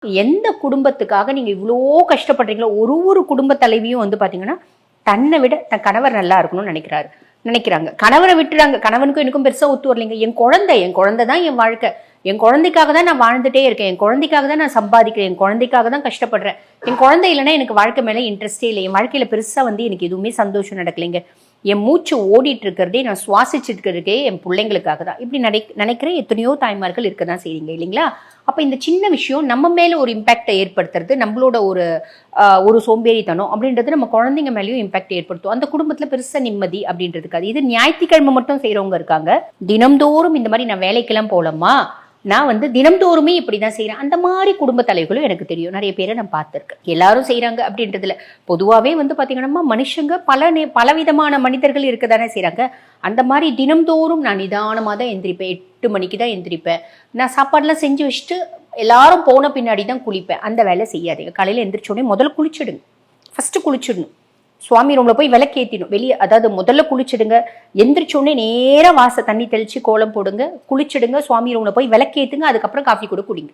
எந்த குடும்பத்துக்காக நீங்க இவ்வளோ கஷ்டப்படுறீங்களோ, ஒரு குடும்ப தலைவியும் வந்து பாத்தீங்கன்னா தன்னை விட தன் கணவர் நல்லா இருக்கணும்னு நினைக்கிறாங்க. கணவரை விட்டுறாங்க. கணவனுக்கும் எனக்கும் பெருசா ஒத்து வரலைங்க. என் குழந்தை தான் என் வாழ்க்கை. என் குழந்தைக்காக தான் நான் வாழ்ந்துட்டே இருக்கேன். என் குழந்தைக்காக தான் நான் சம்பாதிக்கிறேன். என் குழந்தைக்காக தான் கஷ்டப்படுறேன். என் குழந்தை இல்லைன்னா எனக்கு வாழ்க்கை மேல இன்ட்ரெஸ்டே இல்லை. என் வாழ்க்கையில பெருசா வந்து எனக்கு எதுவுமே சந்தோஷம் நடக்கலைங்க. என் மூச்சு ஓடிட்டு இருக்கிறதே, நான் சுவாசிச்சுட்டு இருக்கிறதே என் பிள்ளைங்களுக்காக தான். இப்படி நினைக்கிற எத்தனையோ தாய்மார்கள் இருக்க தான் செய்றீங்க இல்லைங்களா? அப்ப இந்த சின்ன விஷயம் நம்ம மேல ஒரு இம்பாக்டை ஏற்படுத்துறது, நம்மளோட ஒரு சோம்பேறித்தனம் அப்படின்றது நம்ம குழந்தைங்க மேலேயும் இம்பாக்ட் ஏற்படுத்தும். அந்த குடும்பத்துல பெருசா நிம்மதி அப்படின்றதுக்காது. இது ஞாயிற்றுக்கிழமை மட்டும் செய்யறவங்க இருக்காங்க. தினம்தோறும் இந்த மாதிரி நான் வேலைக்கெல்லாம் போலமா, நான் வந்து தினம்தோறுமே இப்படிதான் செய்யறேன். அந்த மாதிரி குடும்ப தலைவர்களும் எனக்கு தெரியும். நிறைய பேரை நான் பார்த்திருக்கேன். எல்லாரும் செய்யறாங்க அப்படின்றதுல பொதுவாவே வந்து பாத்தீங்கன்னா மனுஷங்க பலவிதமான மனிதர்கள் இருக்கதானே செய்யறாங்க. அந்த மாதிரி தினம்தோறும் நான் நிதானமா தான் எந்திரிப்பேன். 8 மணிக்கு தான் எந்திரிப்பேன். நான் சாப்பாடுலாம் செஞ்சு வச்சுட்டு எல்லாரும் போன பின்னாடி தான் குளிப்பேன். அந்த வேலை செய்யாதீங்க. காலையில எந்திரிச்சோடனே முதல்ல குளிச்சிடுங்க. ஃபர்ஸ்ட் குளிச்சிடணும். சுவாமி ரூம்ல போய் விளக்கேற்றிடும். வெளியே, அதாவது முதல்ல குளிச்சிடுங்க. எந்திரிச்சோடனே நேரம் தண்ணி தெளிச்சு கோலம் போடுங்க, குளிச்சிடுங்க, சுவாமி ரூம்ல போய் விளக்கேத்துங்க. அதுக்கப்புறம் காஃபி கூட குடிங்க.